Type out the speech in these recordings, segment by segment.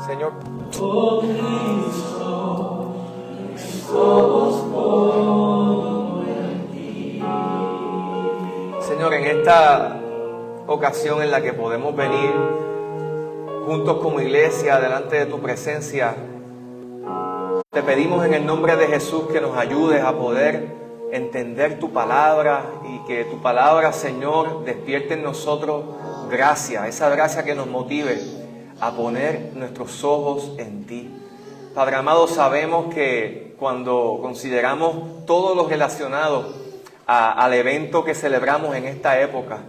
Señor. Señor, en esta ocasión en la que podemos venir juntos como iglesia delante de tu presencia, te pedimos en el nombre de Jesús que nos ayudes a poder entender tu palabra y que tu palabra, Señor, despierte en nosotros gracia, esa gracia que nos motive a poner nuestros ojos en ti. Padre amado, sabemos que cuando consideramos todo lo relacionado al evento que celebramos en esta época,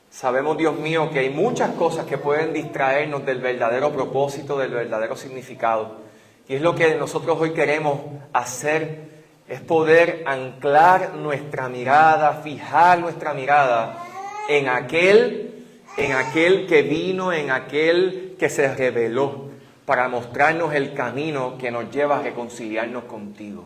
sabemos, Dios mío, que hay muchas cosas que pueden distraernos del verdadero propósito, del verdadero significado. Y es lo que nosotros hoy queremos hacer, es poder anclar nuestra mirada, fijar nuestra mirada en aquel que vino, en aquel que se reveló para mostrarnos el camino que nos lleva a reconciliarnos contigo.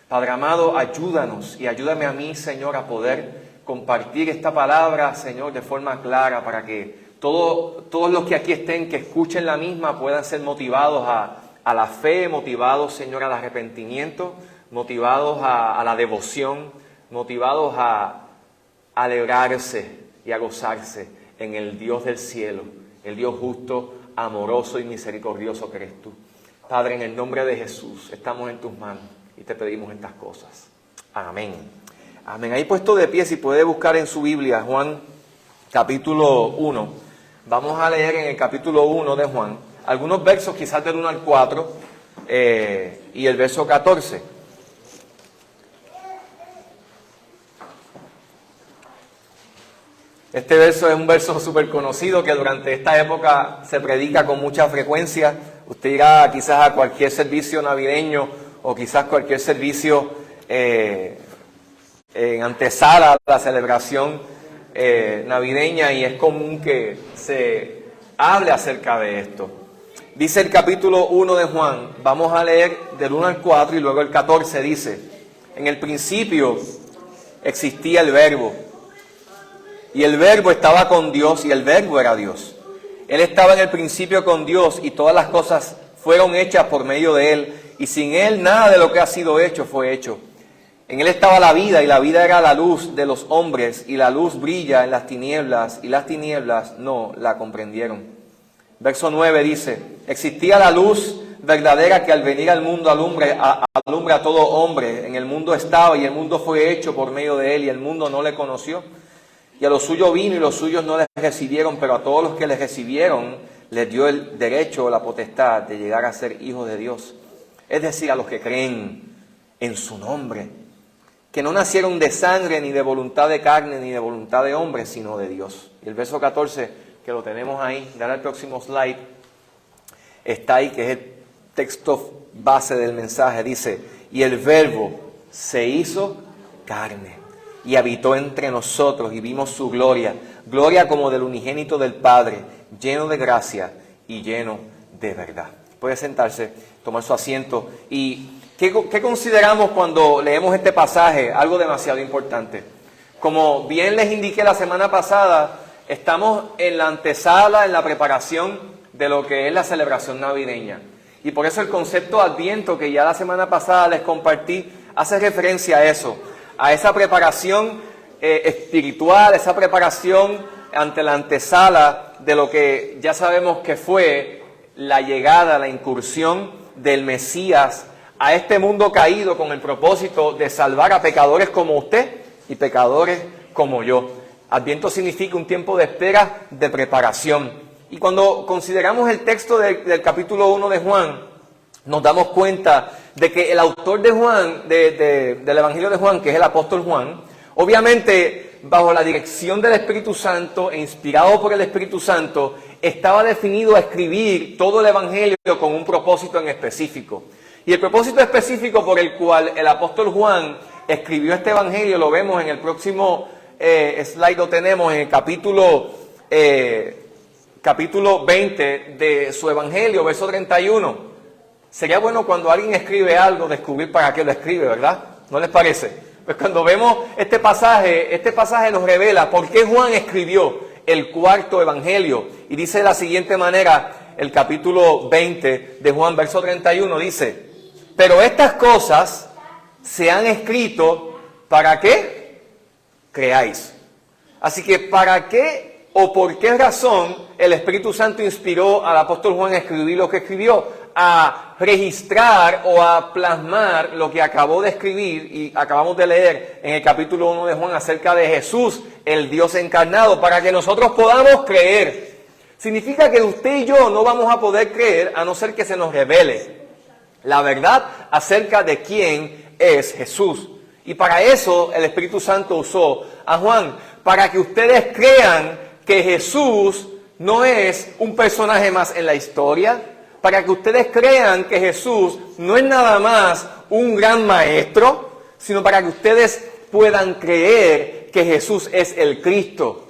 Padre amado, ayúdanos y ayúdame a mí, Señor, a poder compartir esta palabra, Señor, de forma clara para que todos los que aquí estén, que escuchen la misma, puedan ser motivados a la fe, motivados, Señor, al arrepentimiento, motivados a la devoción, motivados a alegrarse y a gozarse en el Dios del cielo, el Dios justo, amoroso y misericordioso que eres tú. Padre, en el nombre de Jesús, estamos en tus manos y te pedimos estas cosas. Amén. Amén. Ahí puesto de pie, si puede buscar en su Biblia, Juan capítulo 1. Vamos a leer en el capítulo 1 de Juan, algunos versos quizás del 1 al 4 y el verso 14. Este verso es un verso súper conocido que durante esta época se predica con mucha frecuencia. Usted irá quizás a cualquier servicio navideño o quizás cualquier servicio en antesala a la celebración navideña y es común que se hable acerca de esto. Dice el capítulo 1 de Juan, vamos a leer del 1 al 4 y luego el 14 dice: en el principio existía el Verbo, y el Verbo estaba con Dios, y el Verbo era Dios. Él estaba en el principio con Dios, y todas las cosas fueron hechas por medio de Él, y sin Él nada de lo que ha sido hecho fue hecho. En Él estaba la vida, y la vida era la luz de los hombres, y la luz brilla en las tinieblas, y las tinieblas no la comprendieron. Verso 9 dice: existía la luz verdadera que al venir al mundo alumbra a todo hombre. En el mundo estaba, y el mundo fue hecho por medio de Él, y el mundo no le conoció. Y a los suyos vino, y los suyos no les recibieron, pero a todos los que les recibieron, les dio el derecho o la potestad de llegar a ser hijos de Dios. Es decir, a los que creen en su nombre, que no nacieron de sangre, ni de voluntad de carne, ni de voluntad de hombre, sino de Dios. Y el verso 14, que lo tenemos ahí, dale al próximo slide, está ahí, que es el texto base del mensaje, dice: y el Verbo se hizo carne y habitó entre nosotros, y vimos su gloria, gloria como del unigénito del Padre, lleno de gracia y lleno de verdad. Puede sentarse, tomar su asiento. ¿Y qué consideramos cuando leemos este pasaje? Algo demasiado importante. Como bien les indiqué la semana pasada, estamos en la antesala, en la preparación de lo que es la celebración navideña. Y por eso el concepto Adviento, que ya la semana pasada les compartí, hace referencia a eso, a esa preparación espiritual, esa preparación ante la antesala de lo que ya sabemos que fue la llegada, la incursión del Mesías a este mundo caído con el propósito de salvar a pecadores como usted y pecadores como yo. Adviento significa un tiempo de espera, de preparación. Y cuando consideramos el texto del capítulo 1 de Juan, nos damos cuenta de que el autor de Juan, del Evangelio de Juan, que es el apóstol Juan, obviamente bajo la dirección del Espíritu Santo e inspirado por el Espíritu Santo, estaba definido a escribir todo el Evangelio con un propósito en específico. Y el propósito específico por el cual el apóstol Juan escribió este Evangelio lo vemos en el próximo slide, lo tenemos en el capítulo 20 de su Evangelio, verso 31. Sería bueno cuando alguien escribe algo descubrir para qué lo escribe, ¿verdad? ¿No les parece? Pues cuando vemos este pasaje nos revela por qué Juan escribió el cuarto evangelio. Y dice de la siguiente manera, el capítulo 20 de Juan, verso 31, dice: pero estas cosas se han escrito para que creáis. Así que, ¿para qué o por qué razón el Espíritu Santo inspiró al apóstol Juan a escribir lo que escribió? A registrar o a plasmar lo que acabó de escribir y acabamos de leer en el capítulo 1 de Juan acerca de Jesús, el Dios encarnado, para que nosotros podamos creer. Significa que usted y yo no vamos a poder creer a no ser que se nos revele la verdad acerca de quién es Jesús. Y para eso el Espíritu Santo usó a Juan, para que ustedes crean que Jesús no es un personaje más en la historia, para que ustedes crean que Jesús no es nada más un gran maestro, sino para que ustedes puedan creer que Jesús es el Cristo.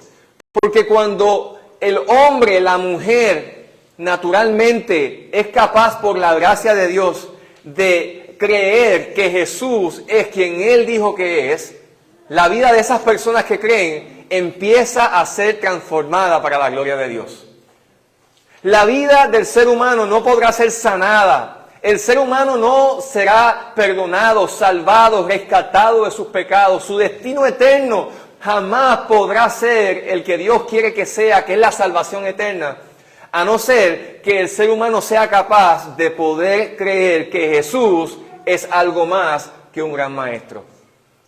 Porque cuando el hombre, la mujer, naturalmente es capaz por la gracia de Dios de creer que Jesús es quien Él dijo que es, la vida de esas personas que creen empieza a ser transformada para la gloria de Dios. La vida del ser humano no podrá ser sanada. El ser humano no será perdonado, salvado, rescatado de sus pecados. Su destino eterno jamás podrá ser el que Dios quiere que sea, que es la salvación eterna, a no ser que el ser humano sea capaz de poder creer que Jesús es algo más que un gran maestro.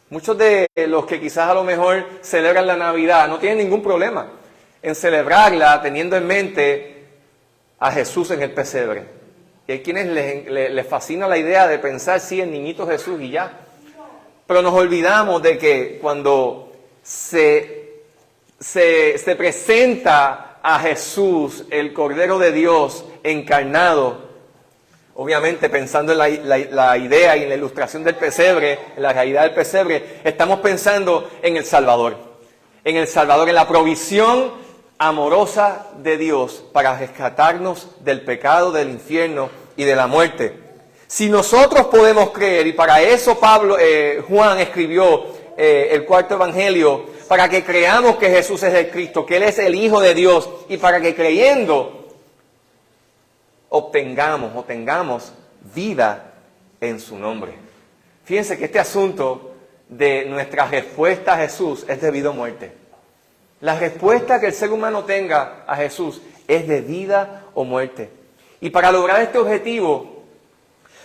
Muchos de los que quizás a lo mejor celebran la Navidad no tienen ningún problema en celebrarla teniendo en mente a Jesús en el pesebre. Y hay quienes les fascina la idea de pensar, sí, el niñito Jesús y ya. Pero nos olvidamos de que cuando se presenta a Jesús, el Cordero de Dios encarnado, obviamente pensando en la idea y en la ilustración del pesebre, en la realidad del pesebre, estamos pensando en el Salvador, en la provisión amorosa de Dios para rescatarnos del pecado, del infierno y de la muerte. Si nosotros podemos creer, y para eso Juan escribió el cuarto evangelio, para que creamos que Jesús es el Cristo, que Él es el Hijo de Dios, y para que creyendo obtengamos vida en su nombre. Fíjense que este asunto de nuestra respuesta a Jesús es debido a muerte. La respuesta que el ser humano tenga a Jesús es de vida o muerte. Y para lograr este objetivo,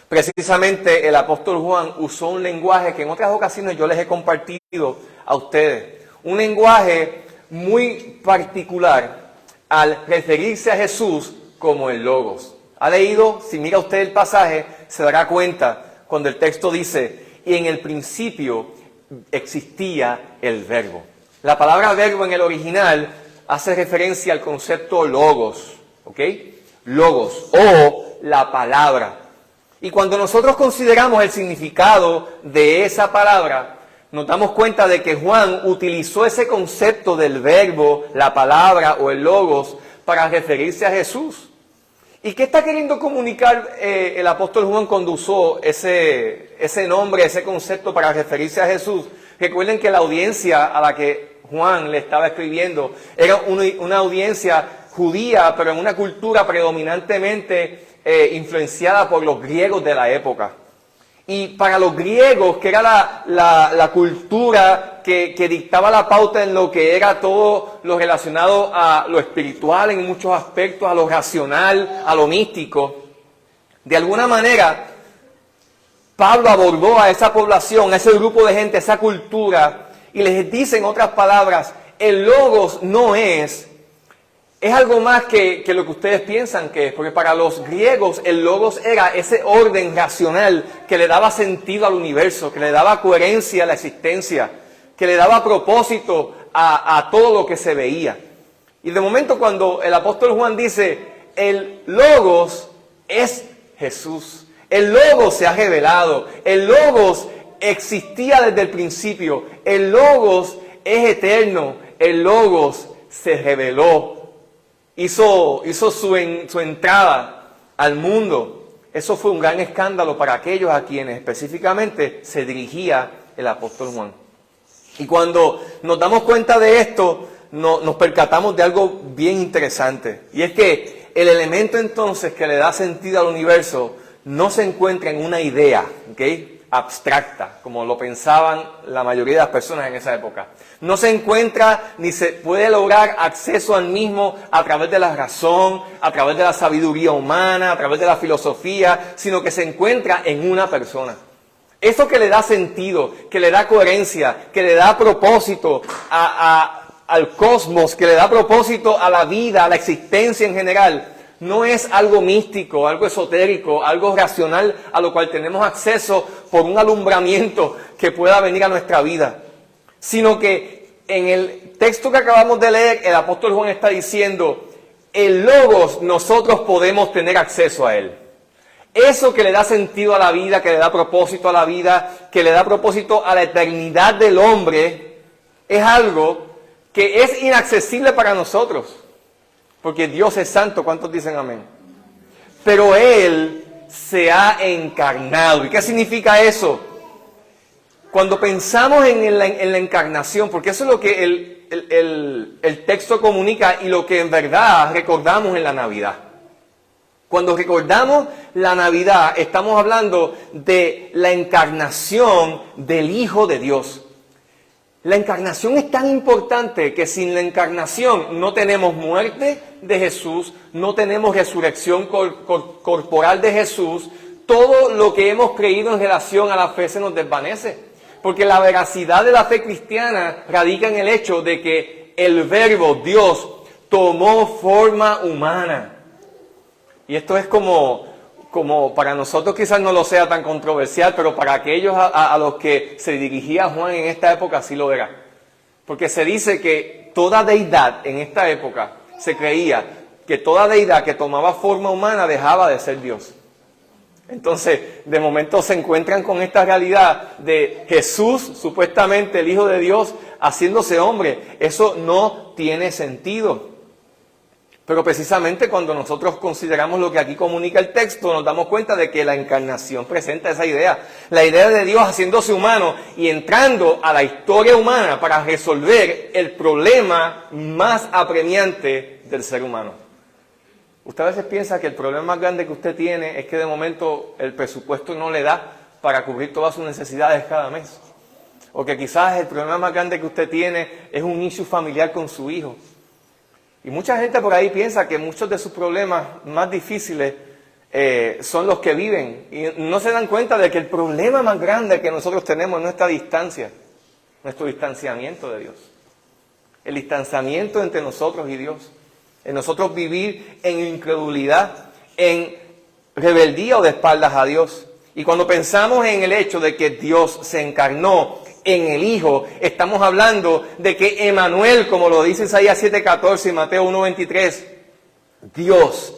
precisamente el apóstol Juan usó un lenguaje que en otras ocasiones yo les he compartido a ustedes. Un lenguaje muy particular al referirse a Jesús como el Logos. Ha leído, si mira usted el pasaje, se dará cuenta cuando el texto dice: y en el principio existía el Verbo. La palabra verbo en el original hace referencia al concepto logos, ¿ok? Logos, o la palabra. Y cuando nosotros consideramos el significado de esa palabra, nos damos cuenta de que Juan utilizó ese concepto del verbo, la palabra o el logos para referirse a Jesús. ¿Y qué está queriendo comunicar el apóstol Juan cuando usó ese nombre, ese concepto para referirse a Jesús? Recuerden que la audiencia a la que Juan le estaba escribiendo era una audiencia judía, pero en una cultura predominantemente influenciada por los griegos de la época. Y para los griegos, que era la cultura que dictaba la pauta en lo que era todo lo relacionado a lo espiritual en muchos aspectos, a lo racional, a lo místico, de alguna manera Pablo abordó a esa población, a ese grupo de gente, a esa cultura, y les dice en otras palabras: el logos no es algo más que lo que ustedes piensan que es, porque para los griegos el logos era ese orden racional que le daba sentido al universo, que le daba coherencia a la existencia, que le daba propósito a todo lo que se veía. Y de momento cuando el apóstol Juan dice: el logos es Jesús, el logos se ha revelado, el logos existía desde el principio, el logos es eterno, el logos se reveló, hizo su entrada al mundo. Eso fue un gran escándalo para aquellos a quienes específicamente se dirigía el apóstol Juan. Y cuando nos damos cuenta de esto, nos percatamos de algo bien interesante, y es que el elemento entonces que le da sentido al universo no se encuentra en una idea, ¿ok?, abstracta, como lo pensaban la mayoría de las personas en esa época. No se encuentra ni se puede lograr acceso al mismo a través de la razón, a través de la sabiduría humana, a través de la filosofía, sino que se encuentra en una persona. Eso que le da sentido, que le da coherencia, que le da propósito al cosmos, que le da propósito a la vida, a la existencia en general, no es algo místico, algo esotérico, algo racional a lo cual tenemos acceso por un alumbramiento que pueda venir a nuestra vida, sino que en el texto que acabamos de leer, el apóstol Juan está diciendo, el Logos nosotros podemos tener acceso a él. Eso que le da sentido a la vida, que le da propósito a la vida, que le da propósito a la eternidad del hombre, es algo que es inaccesible para nosotros. Porque Dios es santo, ¿cuántos dicen amén? Pero Él se ha encarnado. ¿Y qué significa eso? Cuando pensamos en la encarnación, porque eso es lo que el texto comunica y lo que en verdad recordamos en la Navidad. Cuando recordamos la Navidad, estamos hablando de la encarnación del Hijo de Dios. La encarnación es tan importante que sin la encarnación no tenemos muerte de Jesús, no tenemos resurrección corporal de Jesús. Todo lo que hemos creído en relación a la fe se nos desvanece. Porque la veracidad de la fe cristiana radica en el hecho de que el Verbo, Dios, tomó forma humana. Y esto es como para nosotros quizás no lo sea tan controversial, pero para aquellos a los que se dirigía Juan en esta época sí lo era. Porque se dice que toda deidad en esta época se creía que toda deidad que tomaba forma humana dejaba de ser Dios. Entonces, de momento se encuentran con esta realidad de Jesús, supuestamente el Hijo de Dios, haciéndose hombre. Eso no tiene sentido. Pero precisamente cuando nosotros consideramos lo que aquí comunica el texto, nos damos cuenta de que la encarnación presenta esa idea. La idea de Dios haciéndose humano y entrando a la historia humana para resolver el problema más apremiante del ser humano. Usted a veces piensa que el problema más grande que usted tiene es que de momento el presupuesto no le da para cubrir todas sus necesidades cada mes. O que quizás el problema más grande que usted tiene es un issue familiar con su hijo. Y mucha gente por ahí piensa que muchos de sus problemas más difíciles son los que viven. Y no se dan cuenta de que el problema más grande que nosotros tenemos es nuestra distancia, nuestro distanciamiento de Dios. El distanciamiento entre nosotros y Dios. En nosotros vivir en incredulidad, en rebeldía o de espaldas a Dios. Y cuando pensamos en el hecho de que Dios se encarnó en el Hijo, estamos hablando de que Emmanuel, como lo dice Isaías 7:14 y Mateo 1:23, Dios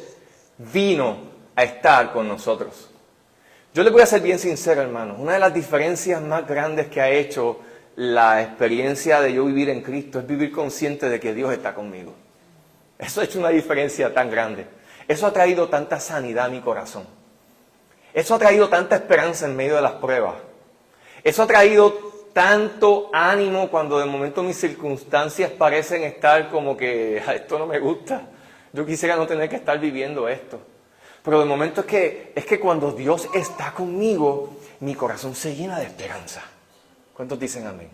vino a estar con nosotros. Yo les voy a ser bien sincero, hermanos. Una de las diferencias más grandes que ha hecho la experiencia de yo vivir en Cristo es vivir consciente de que Dios está conmigo. Eso ha hecho una diferencia tan grande. Eso ha traído tanta sanidad a mi corazón. Eso ha traído tanta esperanza en medio de las pruebas. Eso ha traído tanto ánimo cuando de momento mis circunstancias parecen estar como que esto no me gusta. Yo quisiera no tener que estar viviendo esto. Pero de momento es que cuando Dios está conmigo, mi corazón se llena de esperanza. ¿Cuántos dicen amén?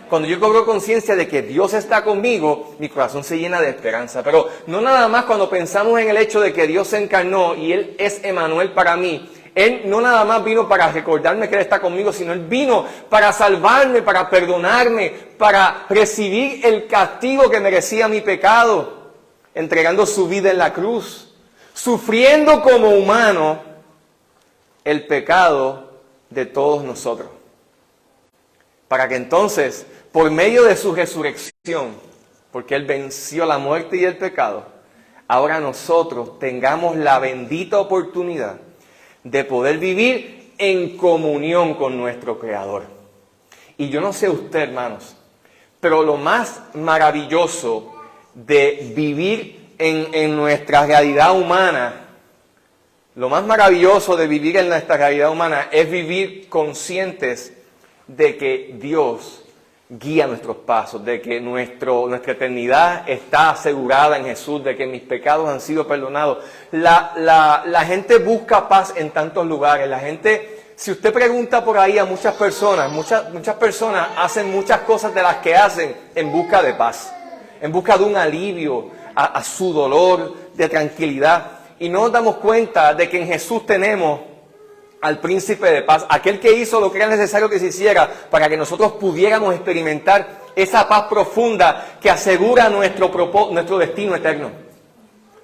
Cuando yo cobro conciencia de que Dios está conmigo, mi corazón se llena de esperanza. Pero no nada más cuando pensamos en el hecho de que Dios se encarnó y Él es Emmanuel para mí. Él no nada más vino para recordarme que Él está conmigo, sino Él vino para salvarme, para perdonarme, para recibir el castigo que merecía mi pecado, entregando su vida en la cruz, sufriendo como humano el pecado de todos nosotros. Para que entonces, por medio de su resurrección, porque Él venció la muerte y el pecado, ahora nosotros tengamos la bendita oportunidad de poder vivir en comunión con nuestro Creador. Y yo no sé usted, hermanos, pero lo más maravilloso de vivir en nuestra realidad humana, lo más maravilloso de vivir en nuestra realidad humana es vivir conscientes de que Dios guía nuestros pasos, de que nuestra eternidad está asegurada en Jesús, de que mis pecados han sido perdonados. La gente busca paz en tantos lugares. La gente, si usted pregunta por ahí a muchas personas hacen muchas cosas de las que hacen en busca de paz, en busca de un alivio a su dolor, de tranquilidad. Y no nos damos cuenta de que en Jesús tenemos al príncipe de paz, aquel que hizo lo que era necesario que se hiciera para que nosotros pudiéramos experimentar esa paz profunda que asegura nuestro destino eterno,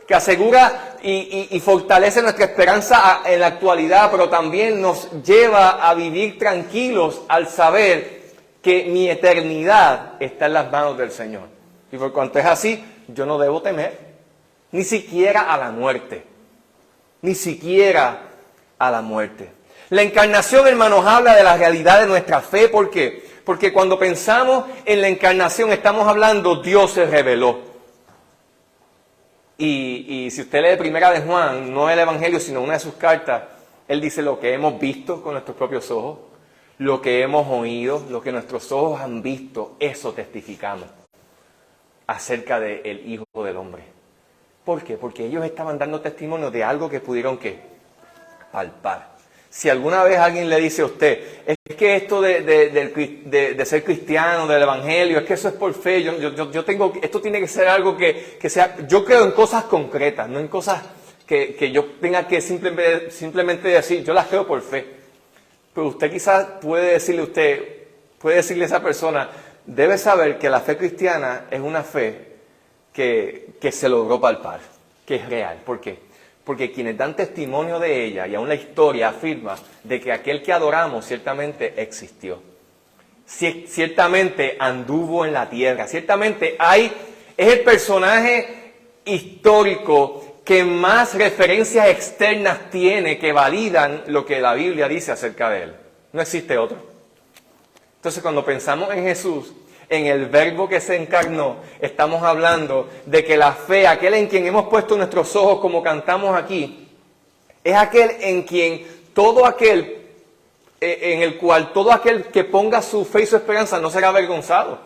que asegura y fortalece nuestra esperanza en la actualidad, pero también nos lleva a vivir tranquilos al saber que mi eternidad está en las manos del Señor. Y por cuanto es así, yo no debo temer, ni siquiera a la muerte, ni siquiera a la muerte. La encarnación, hermanos, habla de la realidad de nuestra fe. ¿Por qué? Porque cuando pensamos en la encarnación estamos hablando, Dios se reveló. Y si usted lee Primera de Juan, no el Evangelio, sino una de sus cartas, él dice lo que hemos visto con nuestros propios ojos, lo que hemos oído, lo que nuestros ojos han visto, eso testificamos acerca del Hijo del Hombre. ¿Por qué? Porque ellos estaban dando testimonio de algo que pudieron, ¿qué? Palpar. Si alguna vez alguien le dice a usted, es que esto de ser cristiano, del evangelio, es que eso es por fe, yo tengo, esto tiene que ser algo que sea, yo creo en cosas concretas, no en cosas que yo tenga que simplemente decir, yo las creo por fe. Pero usted quizás puede decirle a esa persona, debe saber que la fe cristiana es una fe que se logró palpar, que es real. ¿Por qué? Porque quienes dan testimonio de ella, y aún la historia afirma de que aquel que adoramos ciertamente existió. Ciertamente anduvo en la tierra. Ciertamente es el personaje histórico que más referencias externas tiene que validan lo que la Biblia dice acerca de él. No existe otro. Entonces, cuando pensamos en Jesús, en el verbo que se encarnó, estamos hablando de que la fe, aquel en quien hemos puesto nuestros ojos como cantamos aquí, es aquel en quien en el cual todo aquel que ponga su fe y su esperanza no será avergonzado.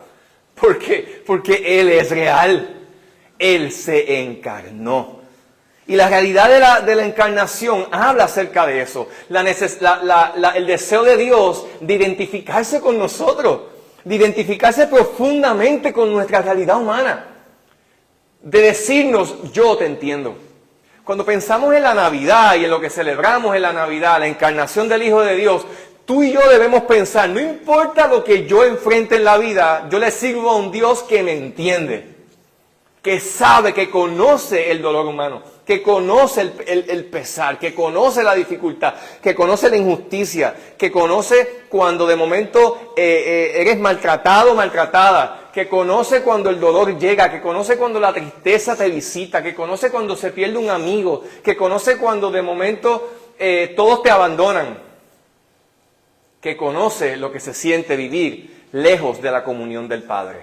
¿Por qué? Porque Él es real. Él se encarnó. Y la realidad de la encarnación habla acerca de eso. El deseo de Dios de identificarse con nosotros, de identificarse profundamente con nuestra realidad humana, de decirnos, yo te entiendo. Cuando pensamos en la Navidad y en lo que celebramos en la Navidad, la encarnación del Hijo de Dios, tú y yo debemos pensar, no importa lo que yo enfrente en la vida, yo le sirvo a un Dios que me entiende, que sabe, que conoce el dolor humano, que conoce el pesar, que conoce la dificultad, que conoce la injusticia, que conoce cuando de momento eres maltratado o maltratada, que conoce cuando el dolor llega, que conoce cuando la tristeza te visita, que conoce cuando se pierde un amigo, que conoce cuando de momento todos te abandonan, que conoce lo que se siente vivir lejos de la comunión del Padre.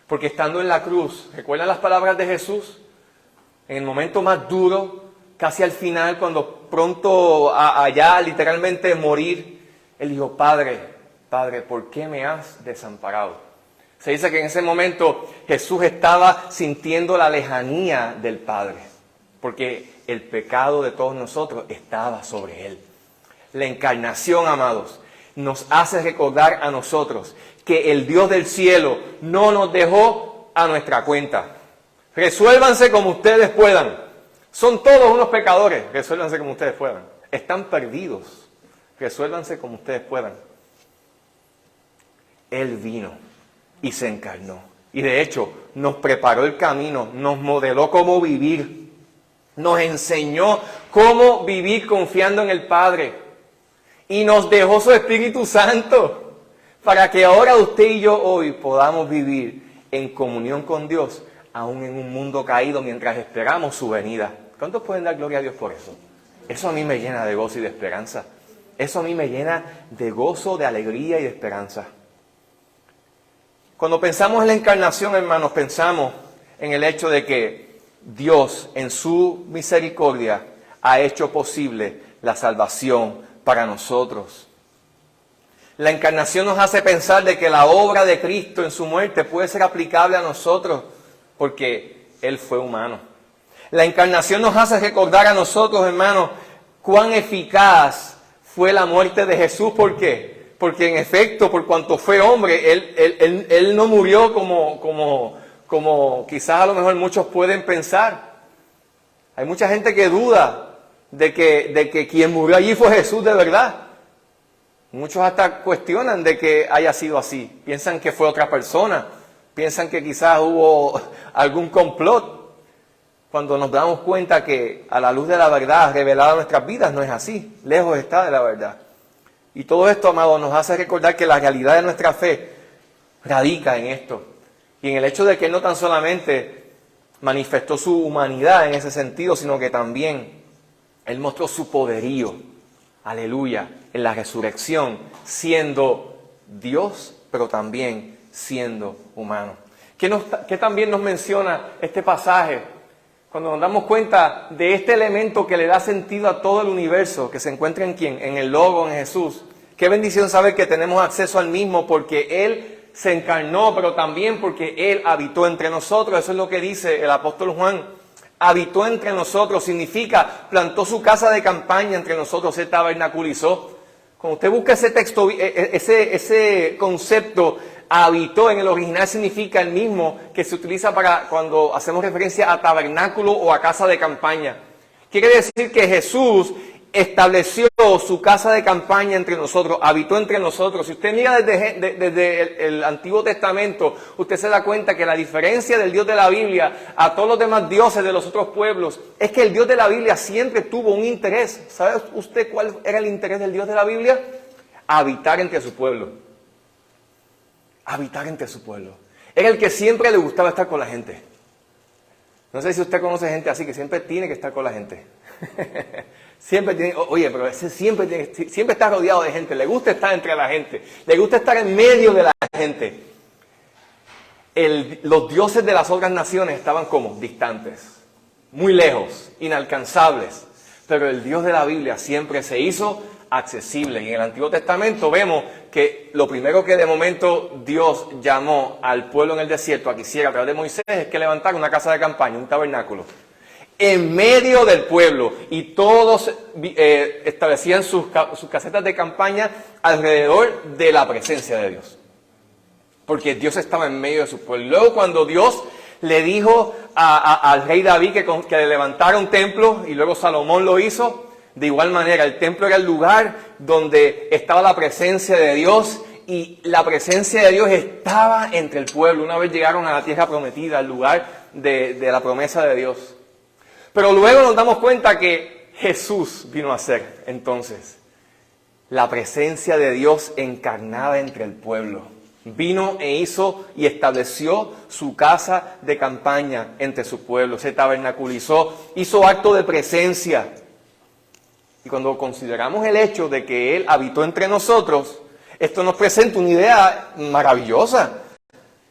Porque estando en la cruz, ¿recuerdan las palabras de Jesús? En el momento más duro, casi al final, cuando pronto allá literalmente morir, Él dijo, Padre, ¿por qué me has desamparado? Se dice que en ese momento Jesús estaba sintiendo la lejanía del Padre, porque el pecado de todos nosotros estaba sobre Él. La encarnación, amados, nos hace recordar a nosotros que el Dios del cielo no nos dejó a nuestra cuenta. Resuélvanse como ustedes puedan. Son todos unos pecadores. Resuélvanse como ustedes puedan. Están perdidos. Resuélvanse como ustedes puedan. Él vino y se encarnó. Y de hecho, nos preparó el camino, nos modeló cómo vivir. Nos enseñó cómo vivir confiando en el Padre. Y nos dejó su Espíritu Santo para que ahora usted y yo hoy podamos vivir en comunión con Dios, aún en un mundo caído, mientras esperamos su venida. ¿Cuántos pueden dar gloria a Dios por eso? Eso a mí me llena de gozo y de esperanza. Eso a mí me llena de gozo, de alegría y de esperanza. Cuando pensamos en la encarnación, hermanos, pensamos en el hecho de que Dios, en su misericordia, ha hecho posible la salvación para nosotros. La encarnación nos hace pensar de que la obra de Cristo en su muerte puede ser aplicable a nosotros porque Él fue humano. La encarnación nos hace recordar a nosotros, hermanos, cuán eficaz fue la muerte de Jesús. ¿Por qué? Porque en efecto, por cuanto fue hombre, Él no murió como quizás a lo mejor muchos pueden pensar. Hay mucha gente que duda de que quien murió allí fue Jesús de verdad. Muchos hasta cuestionan de que haya sido así. Piensan que fue otra persona. Piensan que quizás hubo algún complot. Cuando nos damos cuenta que a la luz de la verdad revelada en nuestras vidas no es así. Lejos está de la verdad. Y todo esto, amados, nos hace recordar que la realidad de nuestra fe radica en esto. Y en el hecho de que Él no tan solamente manifestó su humanidad en ese sentido, sino que también Él mostró su poderío. Aleluya, en la resurrección, siendo Dios, pero también siendo humano. ¿Qué también nos menciona este pasaje? Cuando nos damos cuenta de este elemento que le da sentido a todo el universo, que se encuentra en ¿quién? En el Logo, en Jesús. Qué bendición saber que tenemos acceso al mismo porque Él se encarnó, pero también porque Él habitó entre nosotros. Eso es lo que dice el apóstol Juan. Habitó entre nosotros, significa plantó su casa de campaña entre nosotros, se tabernaculizó. Cuando usted busca ese texto, ese concepto, habitó en el original significa el mismo que se utiliza para cuando hacemos referencia a tabernáculo o a casa de campaña. Quiere decir que Jesús estableció su casa de campaña entre nosotros, habitó entre nosotros. Si usted mira desde el Antiguo Testamento, usted se da cuenta que la diferencia del Dios de la Biblia a todos los demás dioses de los otros pueblos es que el Dios de la Biblia siempre tuvo un interés. ¿Sabe usted cuál era el interés del Dios de la Biblia? Habitar entre su pueblo. Habitar entre su pueblo. Era el que siempre le gustaba estar con la gente. No sé si usted conoce gente así, que siempre tiene que estar con la gente. Siempre tiene, oye, pero ese siempre está rodeado de gente, le gusta estar entre la gente, le gusta estar en medio de la gente. Los dioses de las otras naciones estaban como distantes, muy lejos, inalcanzables, pero el Dios de la Biblia siempre se hizo accesible. Y en el Antiguo Testamento vemos que lo primero que de momento Dios llamó al pueblo en el desierto a que hiciera a través de Moisés es que levantara una casa de campaña, un tabernáculo, en medio del pueblo, y todos establecían sus casetas de campaña alrededor de la presencia de Dios, porque Dios estaba en medio de su pueblo. Luego cuando Dios le dijo al rey David que le levantara un templo, y luego Salomón lo hizo, de igual manera el templo era el lugar donde estaba la presencia de Dios, y la presencia de Dios estaba entre el pueblo una vez llegaron a la tierra prometida, al lugar de la promesa de Dios. Pero luego nos damos cuenta que Jesús vino a ser, entonces, la presencia de Dios encarnada entre el pueblo. Vino e hizo y estableció su casa de campaña entre su pueblo. Se tabernaculizó, hizo acto de presencia. Y cuando consideramos el hecho de que Él habitó entre nosotros, esto nos presenta una idea maravillosa.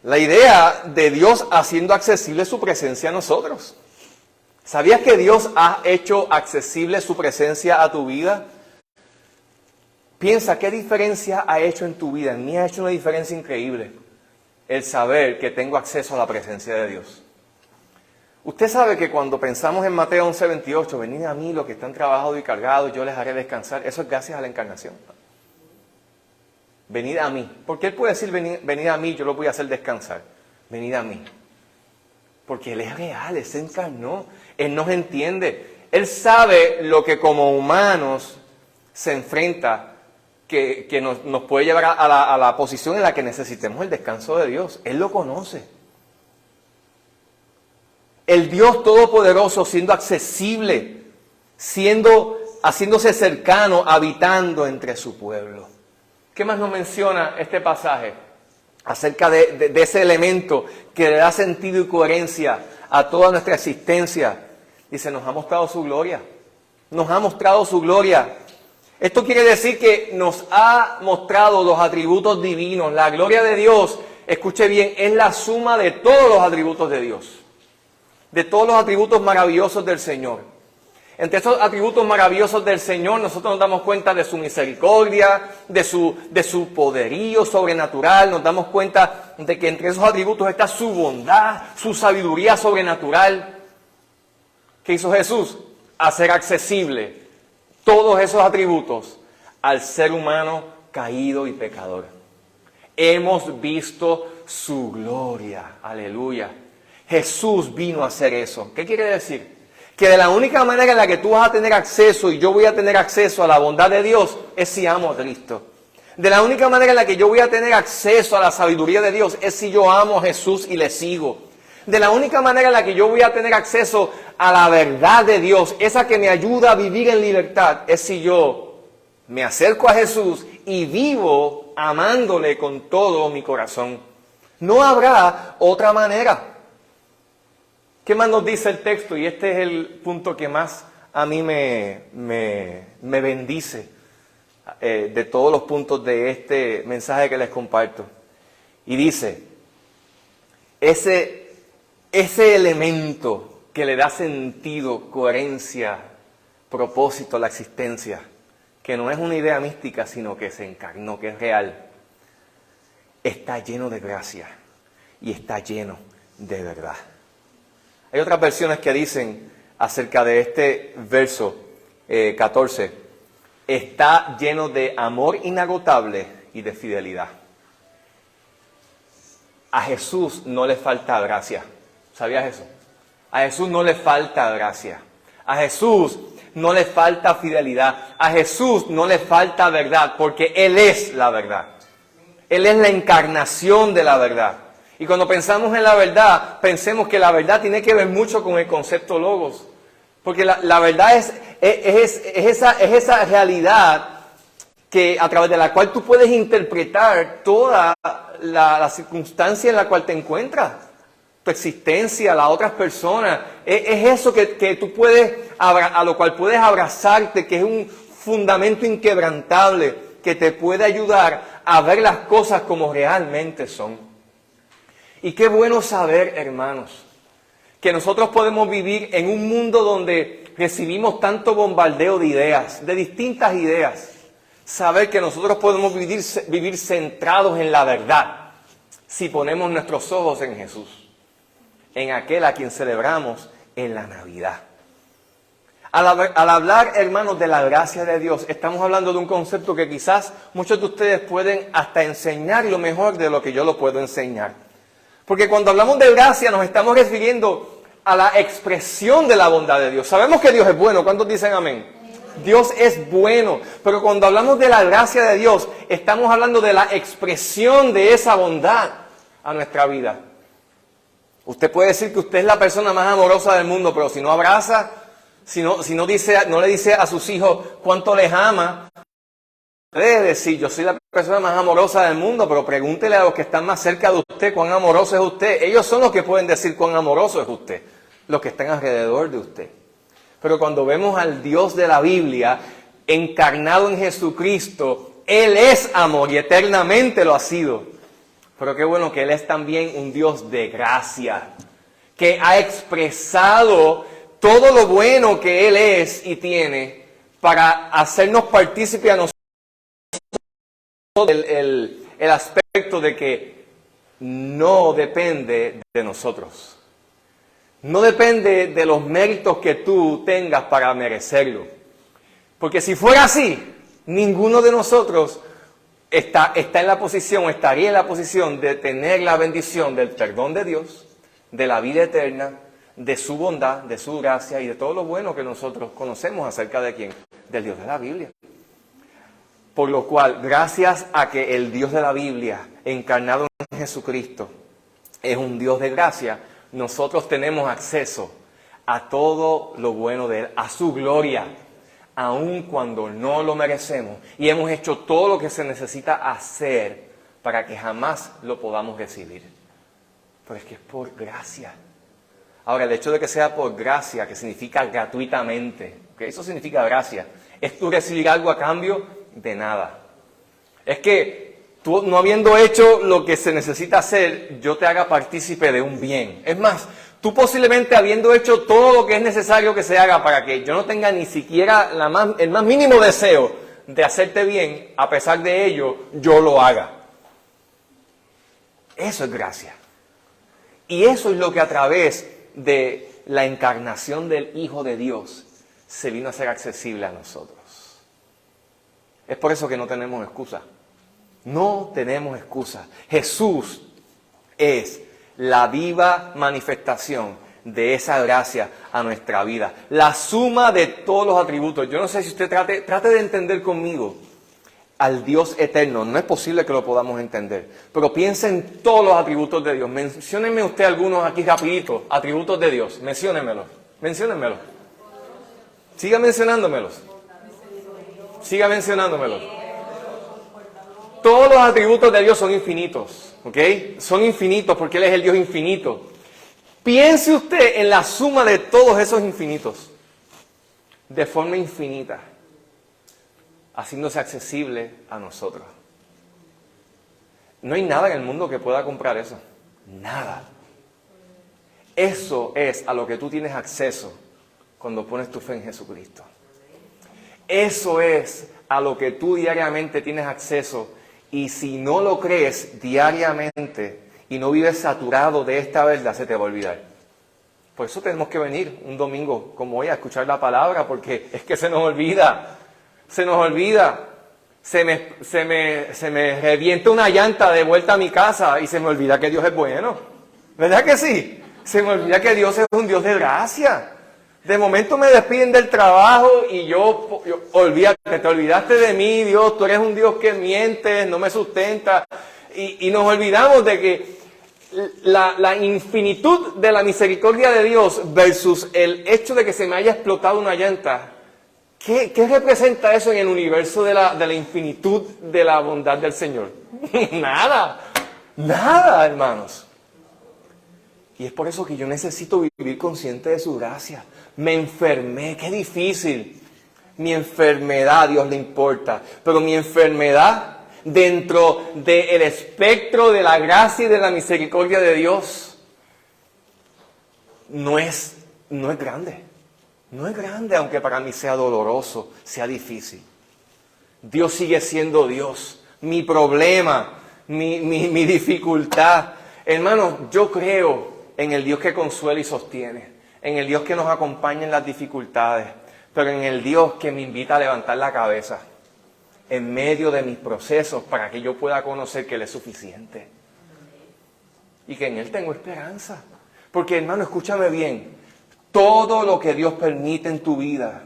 La idea de Dios haciendo accesible su presencia a nosotros. ¿Sabías que Dios ha hecho accesible su presencia a tu vida? Piensa, ¿qué diferencia ha hecho en tu vida? En mí ha hecho una diferencia increíble. El saber que tengo acceso a la presencia de Dios. Usted sabe que cuando pensamos en Mateo 11:28, venid a mí los que están trabajados y cargados, yo les haré descansar. Eso es gracias a la encarnación. Venid a mí. Porque Él puede decir, venid a mí, yo lo voy a hacer descansar. Venid a mí. Porque Él es real, Él se encarnó, Él nos entiende. Él sabe lo que como humanos se enfrenta, que nos puede llevar a la posición en la que necesitemos el descanso de Dios. Él lo conoce. El Dios Todopoderoso siendo accesible, haciéndose cercano, habitando entre su pueblo. ¿Qué más nos menciona este pasaje? Acerca de ese elemento que le da sentido y coherencia a toda nuestra existencia. Dice, nos ha mostrado su gloria. Nos ha mostrado su gloria. Esto quiere decir que nos ha mostrado los atributos divinos. La gloria de Dios, escuche bien, es la suma de todos los atributos de Dios. De todos los atributos maravillosos del Señor. Entre esos atributos maravillosos del Señor, nosotros nos damos cuenta de su misericordia, de su poderío sobrenatural. Nos damos cuenta de que entre esos atributos está su bondad, su sabiduría sobrenatural. ¿Qué hizo Jesús? Hacer accesible todos esos atributos al ser humano caído y pecador. Hemos visto su gloria. Aleluya. Jesús vino a hacer eso. ¿Qué quiere decir? Que de la única manera en la que tú vas a tener acceso y yo voy a tener acceso a la bondad de Dios es si amo a Cristo. De la única manera en la que yo voy a tener acceso a la sabiduría de Dios es si yo amo a Jesús y le sigo. De la única manera en la que yo voy a tener acceso a la verdad de Dios, esa que me ayuda a vivir en libertad, es si yo me acerco a Jesús y vivo amándole con todo mi corazón. No habrá otra manera. ¿Qué más nos dice el texto? Y este es el punto que más a mí me bendice de todos los puntos de este mensaje que les comparto. Y dice, ese elemento que le da sentido, coherencia, propósito a la existencia, que no es una idea mística, sino que se encarnó, que es real, está lleno de gracia y está lleno de verdad. Hay otras versiones que dicen acerca de este verso 14, está lleno de amor inagotable y de fidelidad. A Jesús no le falta gracia. ¿Sabías eso? A Jesús no le falta gracia. A Jesús no le falta fidelidad. A Jesús no le falta verdad, porque Él es la verdad. Él es la encarnación de la verdad. Y cuando pensamos en la verdad, pensemos que la verdad tiene que ver mucho con el concepto logos. Porque la verdad es esa realidad que a través de la cual tú puedes interpretar toda la circunstancia en la cual te encuentras. Tu existencia, las otras personas. Es eso que tú puedes, a lo cual puedes abrazarte, que es un fundamento inquebrantable que te puede ayudar a ver las cosas como realmente son. Y qué bueno saber, hermanos, que nosotros podemos vivir en un mundo donde recibimos tanto bombardeo de ideas, de distintas ideas. Saber que nosotros podemos vivir centrados en la verdad si ponemos nuestros ojos en Jesús, en aquel a quien celebramos en la Navidad. Al hablar, hermanos, de la gracia de Dios, estamos hablando de un concepto que quizás muchos de ustedes pueden hasta enseñarlo mejor de lo que yo lo puedo enseñar. Porque cuando hablamos de gracia nos estamos refiriendo a la expresión de la bondad de Dios. Sabemos que Dios es bueno. ¿Cuántos dicen amén? Dios es bueno. Pero cuando hablamos de la gracia de Dios, estamos hablando de la expresión de esa bondad a nuestra vida. Usted puede decir que usted es la persona más amorosa del mundo, pero si no abraza, si no le dice a sus hijos cuánto les ama, puede decir, yo soy la persona más amorosa del mundo, pero pregúntele a los que están más cerca de usted cuán amoroso es usted. Ellos son los que pueden decir cuán amoroso es usted, los que están alrededor de usted. Pero cuando vemos al Dios de la Biblia encarnado en Jesucristo, Él es amor y eternamente lo ha sido. Pero qué bueno que Él es también un Dios de gracia, que ha expresado todo lo bueno que Él es y tiene para hacernos partícipes a nosotros. El aspecto de que no depende de nosotros. No depende de los méritos que tú tengas para merecerlo. Porque si fuera así, ninguno de nosotros estaría en la posición de tener la bendición del perdón de Dios, de la vida eterna, de su bondad, de su gracia y de todo lo bueno que nosotros conocemos acerca de quién, del Dios de la Biblia. Por lo cual, gracias a que el Dios de la Biblia, encarnado en Jesucristo, es un Dios de gracia, nosotros tenemos acceso a todo lo bueno de Él, a su gloria, aun cuando no lo merecemos. Y hemos hecho todo lo que se necesita hacer para que jamás lo podamos recibir. Pero es que es por gracia. Ahora, el hecho de que sea por gracia, que significa gratuitamente, ¿okay? Eso significa gracia, es tú recibir algo a cambio de nada. Es que tú, no habiendo hecho lo que se necesita hacer, yo te haga partícipe de un bien. Es más, Tú posiblemente habiendo hecho todo lo que es necesario que se haga para que yo no tenga ni siquiera el más mínimo deseo de hacerte bien, a pesar de ello, yo lo haga. Eso es gracia. Y eso es lo que a través de la encarnación del Hijo de Dios se vino a ser accesible a nosotros. Es por eso que no tenemos excusa. No tenemos excusa. Jesús es la viva manifestación de esa gracia a nuestra vida. La suma de todos los atributos. Yo no sé si usted trate de entender conmigo al Dios eterno. No es posible que lo podamos entender. Pero piense en todos los atributos de Dios. Menciónenme usted algunos aquí rapidito. Atributos de Dios. Menciónenmelos. Menciónenmelos. Siga mencionándomelos. Siga mencionándomelos. Todos los atributos de Dios son infinitos. ¿Ok? Son infinitos porque Él es el Dios infinito. Piense usted en la suma de todos esos infinitos. De forma infinita. Haciéndose accesible a nosotros. No hay nada en el mundo que pueda comprar eso. Nada. Eso es a lo que tú tienes acceso cuando pones tu fe en Jesucristo. Eso es a lo que tú diariamente tienes acceso. Y si no lo crees diariamente y no vives saturado de esta verdad, se te va a olvidar. Por eso tenemos que venir un domingo como hoy a escuchar la palabra, porque es que se nos olvida. Se nos olvida. Se me revienta una llanta de vuelta a mi casa y se me olvida que Dios es bueno. ¿Verdad que sí? Se me olvida que Dios es un Dios de gracia. De momento me despiden del trabajo y yo olvídate, te olvidaste de mí, Dios, tú eres un Dios que mientes, no me sustenta. Y nos olvidamos de que la infinitud de la misericordia de Dios versus el hecho de que se me haya explotado una llanta. ¿Qué representa eso en el universo de la infinitud de la bondad del Señor? Nada, nada, hermanos. Y es por eso que yo necesito vivir consciente de su gracia. Me enfermé, qué difícil. Mi enfermedad a Dios le importa. Pero mi enfermedad dentro del espectro de la gracia y de la misericordia de Dios no es grande. No es grande, aunque para mí sea doloroso, sea difícil. Dios sigue siendo Dios. Mi problema, mi dificultad. Hermanos, yo creo en el Dios que consuela y sostiene, en el Dios que nos acompaña en las dificultades, pero en el Dios que me invita a levantar la cabeza en medio de mis procesos para que yo pueda conocer que Él es suficiente y que en Él tengo esperanza. Porque, hermano, escúchame bien, todo lo que Dios permite en tu vida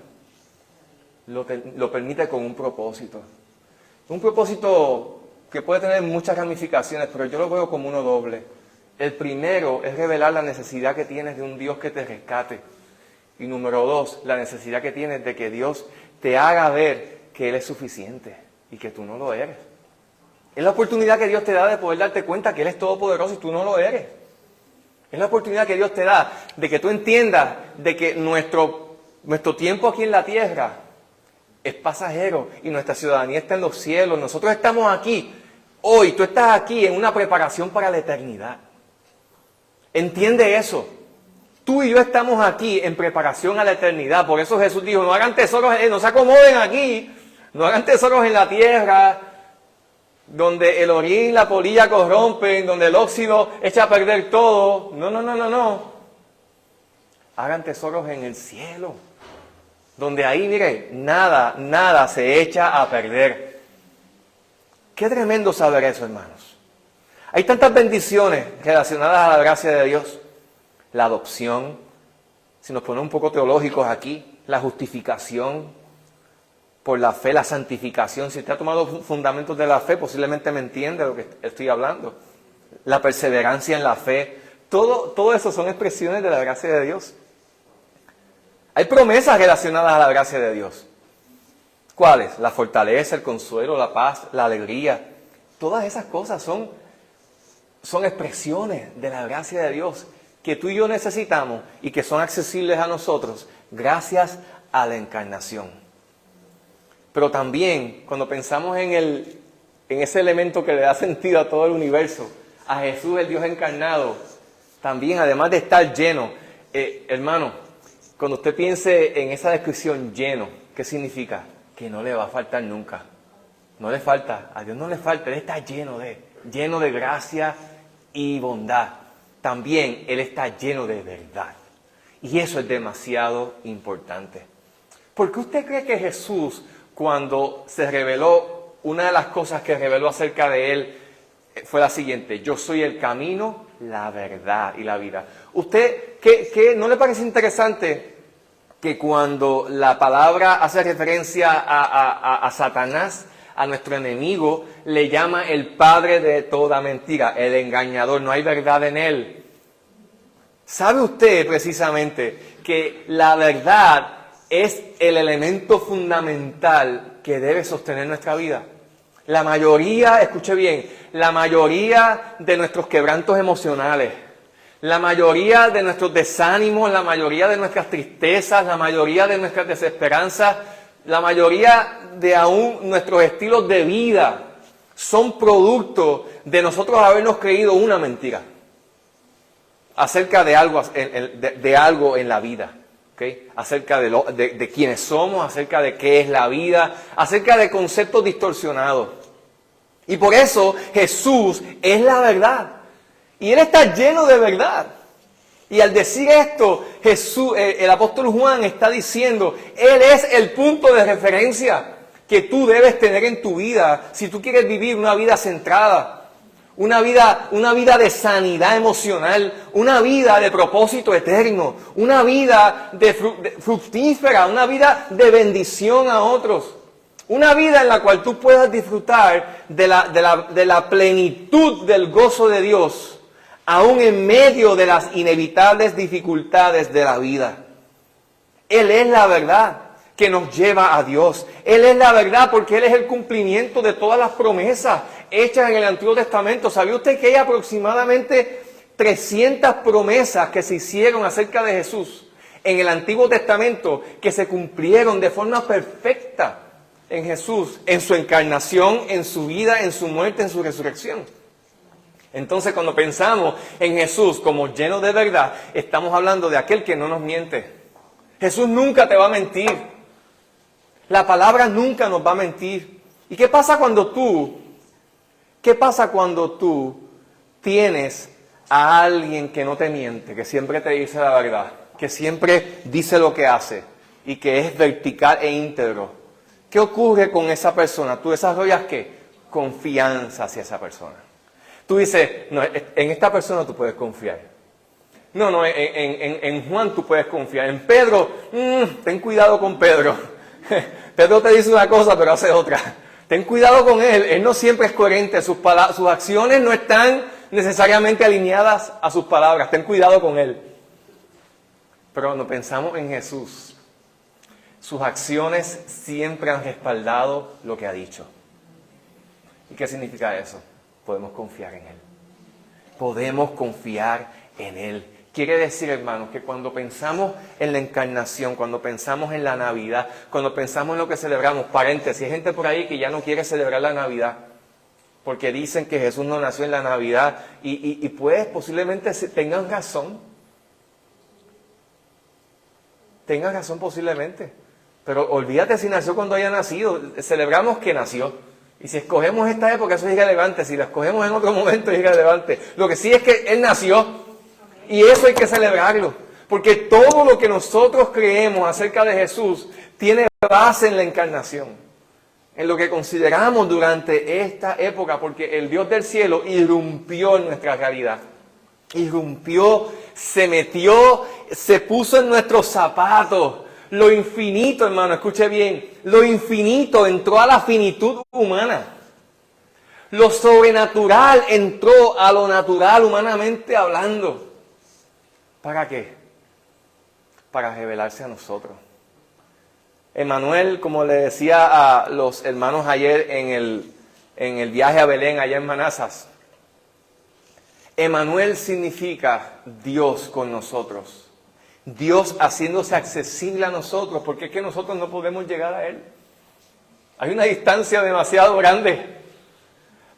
lo permite con un propósito. Un propósito que puede tener muchas ramificaciones, pero yo lo veo como uno doble. El primero es revelar la necesidad que tienes de un Dios que te rescate. Y número dos, la necesidad que tienes de que Dios te haga ver que Él es suficiente y que tú no lo eres. Es la oportunidad que Dios te da de poder darte cuenta que Él es todopoderoso y tú no lo eres. Es la oportunidad que Dios te da de que tú entiendas de que nuestro tiempo aquí en la tierra es pasajero y nuestra ciudadanía está en los cielos. Nosotros estamos aquí hoy, tú estás aquí en una preparación para la eternidad. Entiende eso. Tú y yo estamos aquí en preparación a la eternidad. Por eso Jesús dijo, no hagan tesoros, no se acomoden aquí. No hagan tesoros en la tierra, donde el orín y la polilla corrompen, donde el óxido echa a perder todo. No. Hagan tesoros en el cielo. Donde ahí, mire, nada se echa a perder. Qué tremendo saber eso, hermanos. Hay tantas bendiciones relacionadas a la gracia de Dios. La adopción, si nos ponemos un poco teológicos aquí, la justificación por la fe, la santificación. Si usted ha tomado fundamentos de la fe, posiblemente me entiende de lo que estoy hablando. La perseverancia en la fe. Todo eso son expresiones de la gracia de Dios. Hay promesas relacionadas a la gracia de Dios. ¿Cuáles? La fortaleza, el consuelo, la paz, la alegría. Todas esas cosas son expresiones de la gracia de Dios que tú y yo necesitamos y que son accesibles a nosotros gracias a la encarnación. Pero también, cuando pensamos en ese elemento que le da sentido a todo el universo, a Jesús, el Dios encarnado, También, además de estar lleno, hermano, cuando usted piense en esa descripción lleno, ¿qué significa? Que no le va a faltar nunca. No le falta, a Dios no le falta, Él está lleno de gracia y bondad. También Él está lleno de verdad. Y eso es demasiado importante. ¿Por qué usted cree que Jesús, cuando se reveló, una de las cosas que reveló acerca de Él fue la siguiente: yo soy el camino, la verdad y la vida? ¿Usted qué no le parece interesante que cuando la palabra hace referencia a Satanás, a nuestro enemigo, le llama el padre de toda mentira, el engañador? No hay verdad en él. ¿Sabe usted precisamente que la verdad es el elemento fundamental que debe sostener nuestra vida? La mayoría, escuche bien, la mayoría de nuestros quebrantos emocionales, la mayoría de nuestros desánimos, la mayoría de nuestras tristezas, la mayoría de nuestras desesperanzas, la mayoría de aún nuestros estilos de vida son producto de nosotros habernos creído una mentira acerca de algo en la vida. ¿Okay? Acerca de quiénes somos, acerca de qué es la vida, acerca de conceptos distorsionados. Y por eso Jesús es la verdad. Y Él está lleno de verdad. Y al decir esto, Jesús, el apóstol Juan está diciendo, Él es el punto de referencia que tú debes tener en tu vida si tú quieres vivir una vida centrada, una vida de sanidad emocional, una vida de propósito eterno, una vida fructífera, una vida de bendición a otros. Una vida en la cual tú puedas disfrutar de la plenitud del gozo de Dios, aún en medio de las inevitables dificultades de la vida. Él es la verdad que nos lleva a Dios. Él es la verdad porque Él es el cumplimiento de todas las promesas hechas en el Antiguo Testamento. ¿Sabía usted que hay aproximadamente 300 promesas que se hicieron acerca de Jesús en el Antiguo Testamento que se cumplieron de forma perfecta en Jesús, en su encarnación, en su vida, en su muerte, en su resurrección? Entonces, cuando pensamos en Jesús como lleno de verdad, estamos hablando de aquel que no nos miente. Jesús nunca te va a mentir. La palabra nunca nos va a mentir. ¿Y qué pasa cuando tú tienes a alguien que no te miente, que siempre te dice la verdad, que siempre dice lo que hace y que es vertical e íntegro? ¿Qué ocurre con esa persona? Tú desarrollas ¿qué? Confianza hacia esa persona. Tú dices, no, en esta persona tú puedes confiar. No, en Juan tú puedes confiar. En Pedro, ten cuidado con Pedro. Pedro te dice una cosa, pero hace otra. Ten cuidado con él no siempre es coherente. Sus acciones no están necesariamente alineadas a sus palabras. Ten cuidado con él. Pero cuando pensamos en Jesús, sus acciones siempre han respaldado lo que ha dicho. ¿Y qué significa eso? Podemos confiar en Él. Podemos confiar en Él. Quiere decir, hermanos, que cuando pensamos en la encarnación, cuando pensamos en la Navidad, cuando pensamos en lo que celebramos, paréntesis, hay gente por ahí que ya no quiere celebrar la Navidad, porque dicen que Jesús no nació en la Navidad, y pues posiblemente tengan razón. Tengan razón posiblemente. Pero olvídate si nació cuando haya nacido. Celebramos que nació. Y si escogemos esta época, eso es irrelevante. Si la escogemos en otro momento, es irrelevante. Lo que sí es que Él nació. Y eso hay que celebrarlo. Porque todo lo que nosotros creemos acerca de Jesús tiene base en la encarnación. En lo que consideramos durante esta época. Porque el Dios del cielo irrumpió en nuestra realidad. Irrumpió, se metió, se puso en nuestros zapatos. Lo infinito, hermano, escuche bien, lo infinito entró a la finitud humana. Lo sobrenatural entró a lo natural, humanamente hablando. ¿Para qué? Para revelarse a nosotros. Emmanuel, como le decía a los hermanos ayer en el viaje a Belén, allá en Manassas, Emmanuel significa Dios con nosotros. Dios haciéndose accesible a nosotros, porque es que nosotros no podemos llegar a Él. Hay una distancia demasiado grande.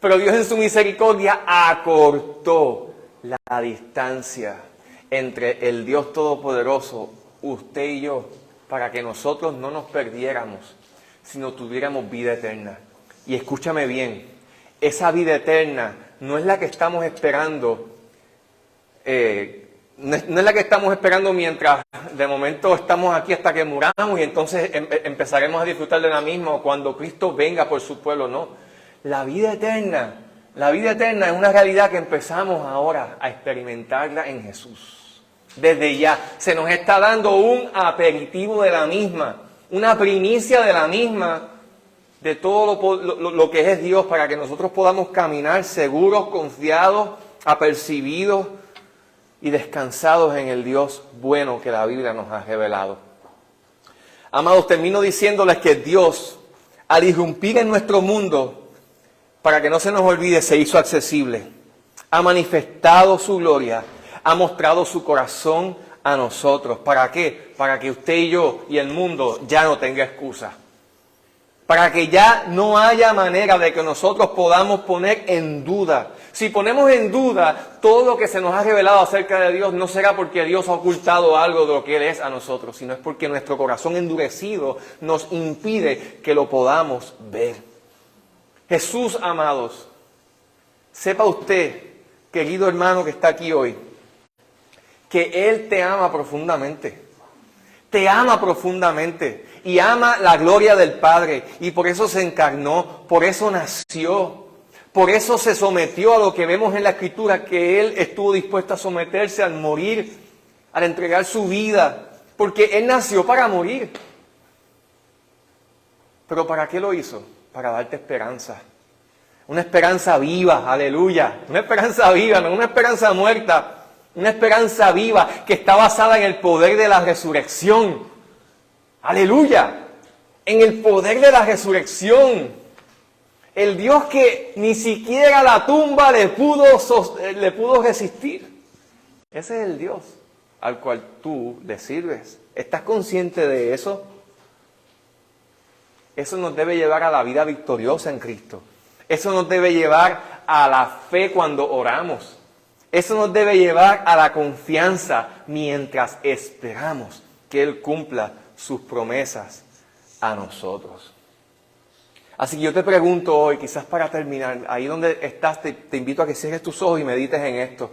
Pero Dios en su misericordia acortó la distancia entre el Dios Todopoderoso, usted y yo, para que nosotros no nos perdiéramos, sino tuviéramos vida eterna. Y escúchame bien, esa vida eterna no es la que estamos esperando, no es la que estamos esperando mientras de momento estamos aquí hasta que muramos y entonces empezaremos a disfrutar de la misma o cuando Cristo venga por su pueblo, no. La vida eterna es una realidad que empezamos ahora a experimentarla en Jesús. Desde ya se nos está dando un aperitivo de la misma, una primicia de la misma, de todo lo que es Dios, para que nosotros podamos caminar seguros, confiados, apercibidos y descansados en el Dios bueno que la Biblia nos ha revelado. Amados, termino diciéndoles que Dios, al irrumpir en nuestro mundo, para que no se nos olvide, se hizo accesible, ha manifestado su gloria, ha mostrado su corazón a nosotros. ¿Para qué? Para que usted y yo y el mundo ya no tenga excusa. Para que ya no haya manera de que nosotros podamos poner en duda. Si ponemos en duda todo lo que se nos ha revelado acerca de Dios, no será porque Dios ha ocultado algo de lo que Él es a nosotros, sino es porque nuestro corazón endurecido nos impide que lo podamos ver. Jesús, amados, sepa usted, querido hermano que está aquí hoy, que Él te ama profundamente. Te ama profundamente y ama la gloria del Padre y por eso se encarnó, por eso nació, por eso se sometió a lo que vemos en la Escritura, que Él estuvo dispuesto a someterse al morir, al entregar su vida, porque Él nació para morir. ¿Pero para qué lo hizo? Para darte esperanza. Una esperanza viva, aleluya. Una esperanza viva, no una esperanza muerta. Una esperanza viva que está basada en el poder de la resurrección. Aleluya. En el poder de la resurrección. El Dios que ni siquiera la tumba le pudo resistir. Ese es el Dios al cual tú le sirves. ¿Estás consciente de eso? Eso nos debe llevar a la vida victoriosa en Cristo. Eso nos debe llevar a la fe cuando oramos. Eso nos debe llevar a la confianza mientras esperamos que Él cumpla sus promesas a nosotros. Así que yo te pregunto hoy, quizás para terminar, ahí donde estás, te invito a que cierres tus ojos y medites en esto.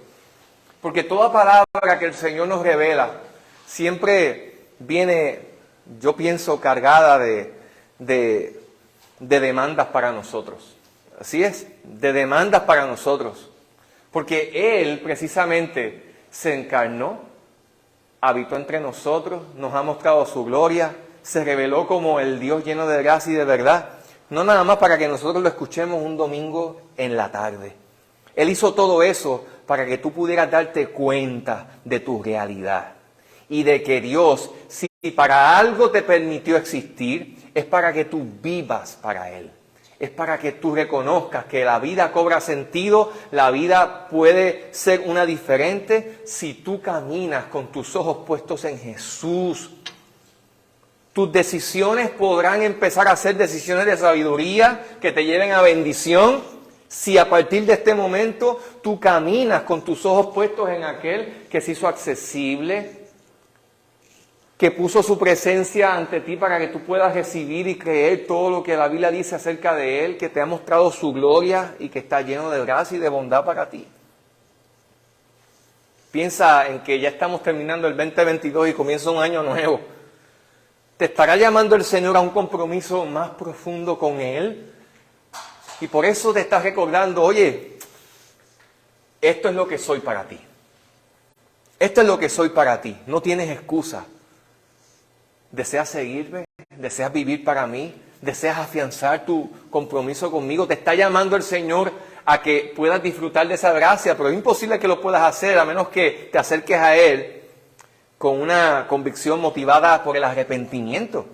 Porque toda palabra que el Señor nos revela siempre viene, yo pienso, cargada de demandas para nosotros. Así es, de demandas para nosotros. Porque Él precisamente se encarnó, habitó entre nosotros, nos ha mostrado su gloria, se reveló como el Dios lleno de gracia y de verdad. No nada más para que nosotros lo escuchemos un domingo en la tarde. Él hizo todo eso para que tú pudieras darte cuenta de tu realidad. Y de que Dios, si para algo te permitió existir, es para que tú vivas para Él. Es para que tú reconozcas que la vida cobra sentido, la vida puede ser una diferente si tú caminas con tus ojos puestos en Jesús. Tus decisiones podrán empezar a ser decisiones de sabiduría que te lleven a bendición si a partir de este momento tú caminas con tus ojos puestos en aquel que se hizo accesible, que puso su presencia ante ti para que tú puedas recibir y creer todo lo que la Biblia dice acerca de Él, que te ha mostrado su gloria y que está lleno de gracia y de bondad para ti. Piensa en que ya estamos terminando el 2022 y comienza un año nuevo. ¿Te estará llamando el Señor a un compromiso más profundo con Él? Y por eso te estás recordando, oye, esto es lo que soy para ti. Esto es lo que soy para ti. No tienes excusa. ¿Deseas seguirme? ¿Deseas vivir para mí? ¿Deseas afianzar tu compromiso conmigo? Te está llamando el Señor a que puedas disfrutar de esa gracia, pero es imposible que lo puedas hacer a menos que te acerques a Él con una convicción motivada por el arrepentimiento.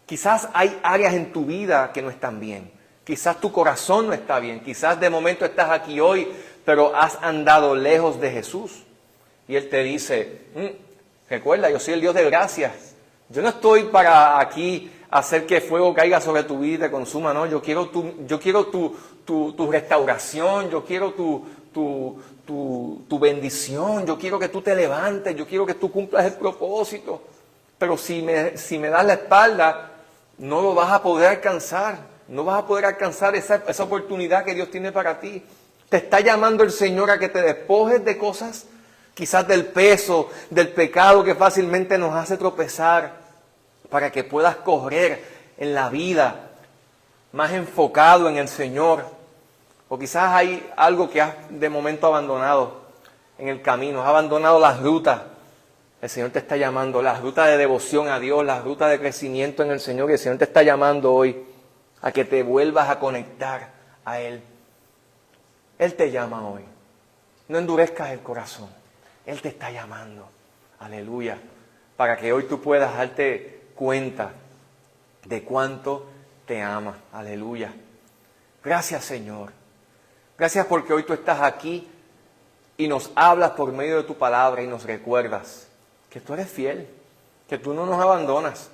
Quizás hay áreas en tu vida que no están bien. Quizás tu corazón no está bien. Quizás de momento estás aquí hoy, pero has andado lejos de Jesús. Y Él te dice, recuerda, yo soy el Dios de gracia. Yo no estoy para aquí hacer que fuego caiga sobre tu vida y te consuma, no. Yo quiero tu restauración, yo quiero tu bendición, yo quiero que tú te levantes, yo quiero que tú cumplas el propósito. Pero si me das la espalda, no lo vas a poder alcanzar. No vas a poder alcanzar esa oportunidad que Dios tiene para ti. Te está llamando el Señor a que te despojes de cosas, quizás del peso, del pecado que fácilmente nos hace tropezar, para que puedas correr en la vida más enfocado en el Señor. O quizás hay algo que has de momento abandonado en el camino, has abandonado las rutas. El Señor te está llamando, las rutas de devoción a Dios, las rutas de crecimiento en el Señor. Y el Señor te está llamando hoy a que te vuelvas a conectar a Él. Él te llama hoy. No endurezcas el corazón. Él te está llamando. Aleluya. Para que hoy tú puedas darte cuenta de cuánto te ama. Aleluya. Gracias, Señor. Gracias porque hoy tú estás aquí y nos hablas por medio de tu palabra y nos recuerdas que tú eres fiel, que tú no nos abandonas.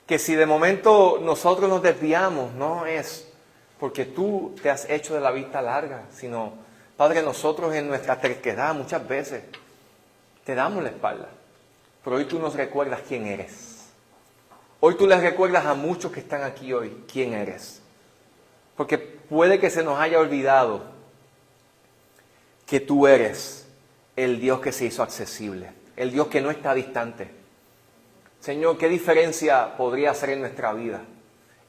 Que si de momento nosotros nos desviamos, no es porque tú te has hecho de la vista larga, sino, Padre, nosotros en nuestra terquedad muchas veces te damos la espalda. Pero hoy tú nos recuerdas quién eres. Hoy tú les recuerdas a muchos que están aquí hoy quién eres. Porque puede que se nos haya olvidado que tú eres el Dios que se hizo accesible, el Dios que no está distante. Señor, ¿qué diferencia podría hacer en nuestra vida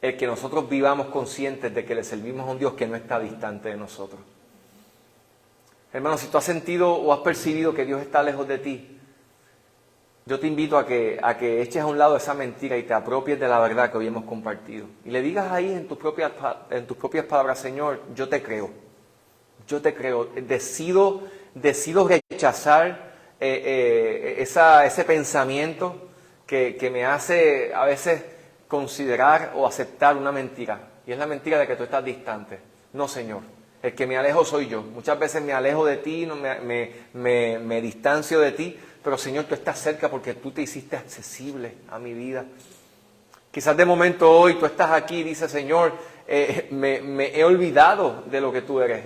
el que nosotros vivamos conscientes de que le servimos a un Dios que no está distante de nosotros? Hermano, si tú has sentido o has percibido que Dios está lejos de ti, yo te invito a que eches a un lado esa mentira y te apropies de la verdad que hoy hemos compartido. Y le digas ahí en tus propias palabras, Señor, yo te creo. Yo te creo. Decido rechazar ese pensamiento que me hace a veces considerar o aceptar una mentira. Y es la mentira de que tú estás distante. No, Señor. El que me alejo soy yo. Muchas veces me alejo de ti, no me distancio de ti. Pero Señor, tú estás cerca porque tú te hiciste accesible a mi vida. Quizás de momento hoy tú estás aquí y dices, Señor, me he olvidado de lo que tú eres,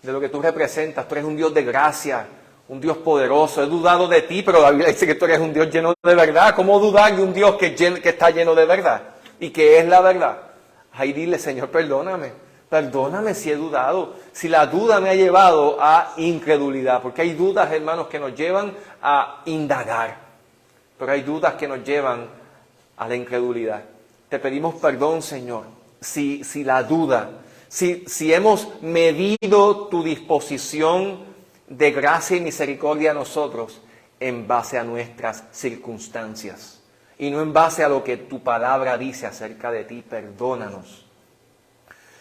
de lo que tú representas. Tú eres un Dios de gracia, un Dios poderoso. He dudado de ti, pero la Biblia dice que tú eres un Dios lleno de verdad. ¿Cómo dudar de un Dios que está lleno de verdad y que es la verdad? Ahí dile, Señor, perdóname. Perdóname si he dudado, si la duda me ha llevado a incredulidad, porque hay dudas, hermanos, que nos llevan a indagar, pero hay dudas que nos llevan a la incredulidad. Te pedimos perdón, Señor, si la duda, si hemos medido tu disposición de gracia y misericordia a nosotros en base a nuestras circunstancias y no en base a lo que tu palabra dice acerca de ti. Perdónanos.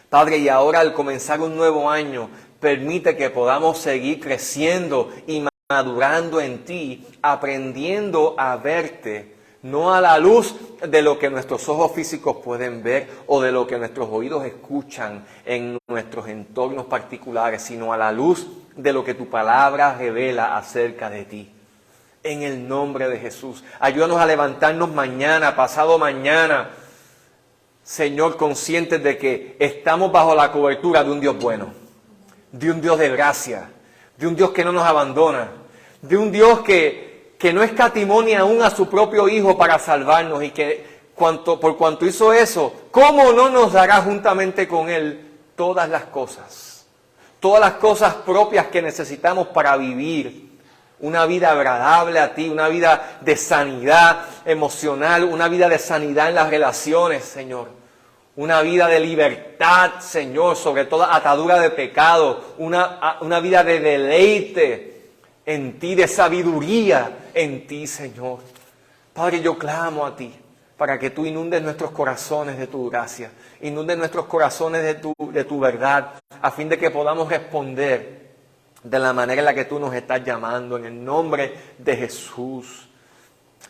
Padre, y ahora al comenzar un nuevo año, permite que podamos seguir creciendo y madurando en ti, aprendiendo a verte, no a la luz de lo que nuestros ojos físicos pueden ver o de lo que nuestros oídos escuchan en nuestros entornos particulares, sino a la luz de lo que tu palabra revela acerca de ti. En el nombre de Jesús, ayúdanos a levantarnos mañana, pasado mañana, Señor, conscientes de que estamos bajo la cobertura de un Dios bueno, de un Dios de gracia, de un Dios que no nos abandona, de un Dios que no escatimó ni aún a su propio Hijo para salvarnos y que por cuanto hizo eso, ¿cómo no nos dará juntamente con Él todas las cosas propias que necesitamos para vivir una vida agradable a ti, una vida de sanidad emocional, una vida de sanidad en las relaciones, Señor? Una vida de libertad, Señor, sobre toda atadura de pecado, una vida de deleite en ti, de sabiduría en ti, Señor. Padre, yo clamo a ti para que tú inundes nuestros corazones de tu gracia, inundes nuestros corazones de tu verdad, a fin de que podamos responder de la manera en la que tú nos estás llamando, en el nombre de Jesús.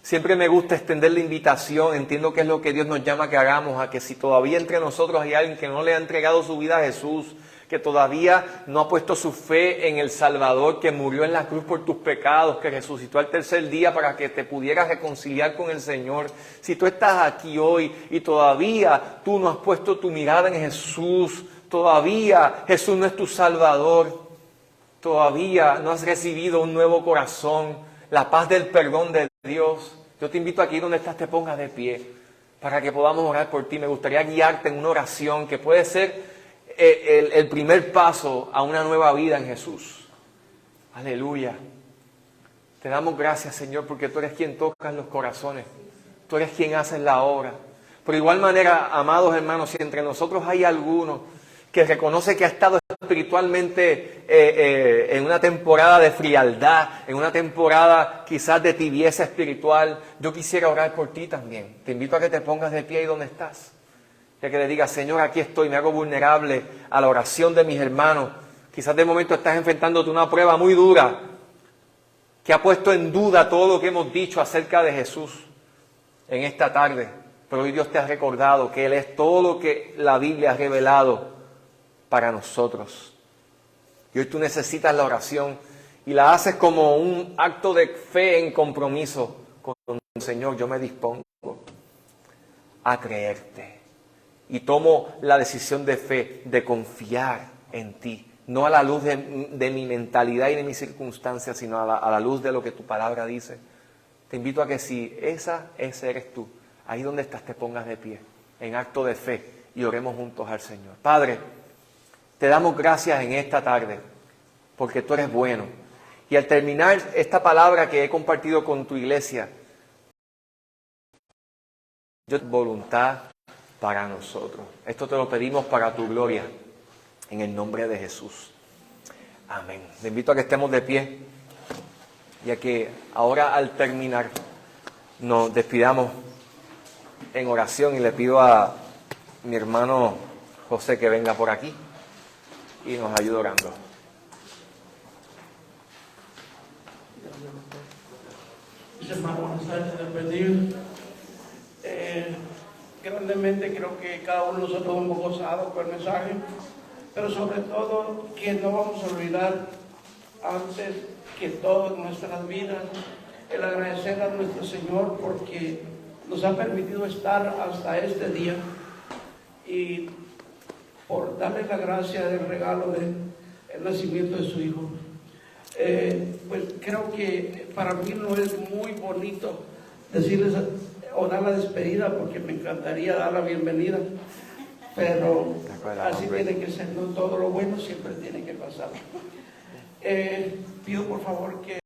Siempre me gusta extender la invitación, entiendo que es lo que Dios nos llama que hagamos, a que si todavía entre nosotros hay alguien que no le ha entregado su vida a Jesús, que todavía no ha puesto su fe en el Salvador que murió en la cruz por tus pecados, que resucitó al tercer día para que te pudieras reconciliar con el Señor. Si tú estás aquí hoy y todavía tú no has puesto tu mirada en Jesús, todavía Jesús no es tu Salvador, todavía no has recibido un nuevo corazón, la paz del perdón de Dios, yo te invito aquí donde estás, te pongas de pie para que podamos orar por ti. Me gustaría guiarte en una oración que puede ser el primer paso a una nueva vida en Jesús. Aleluya. Te damos gracias, Señor, porque tú eres quien toca los corazones. Tú eres quien hace la obra. Por igual manera, amados hermanos, si entre nosotros hay alguno que reconoce que ha estado espiritualmente en una temporada de frialdad, en una temporada quizás de tibieza espiritual, yo quisiera orar por ti también. Te invito a que te pongas de pie ahí donde estás. Y que le digas, Señor, aquí estoy, me hago vulnerable a la oración de mis hermanos. Quizás de momento estás enfrentándote a una prueba muy dura que ha puesto en duda todo lo que hemos dicho acerca de Jesús en esta tarde. Pero hoy Dios te ha recordado que Él es todo lo que la Biblia ha revelado para nosotros. Y hoy tú necesitas la oración y la haces como un acto de fe en compromiso con el Señor. Yo me dispongo a creerte y tomo la decisión de fe, de confiar en ti, no a la luz de mi mentalidad y de mis circunstancias, sino a la luz de lo que tu palabra dice. Te invito a que si ese eres tú, ahí donde estás te pongas de pie, en acto de fe, y oremos juntos al Señor. Padre, te damos gracias en esta tarde, porque tú eres bueno. Y al terminar esta palabra que he compartido con tu iglesia, yo voluntad para nosotros. Esto te lo pedimos para tu gloria, en el nombre de Jesús. Amén. Te invito a que estemos de pie, y a que ahora al terminar nos despidamos en oración, y le pido a mi hermano José que venga por aquí y nos ayude orando. Mis hermanos, buenas tardes, les bendiga. Grandemente creo que cada uno de nosotros hemos gozado con el mensaje, pero sobre todo que no vamos a olvidar antes que todo en nuestras vidas el agradecer a nuestro Señor porque nos ha permitido estar hasta este día y por darle la gracia del regalo del nacimiento de su Hijo. Pues creo que para mí no es muy bonito decirles o dar la despedida, porque me encantaría dar la bienvenida, pero así tiene que ser, no todo lo bueno siempre tiene que pasar. Pido por favor que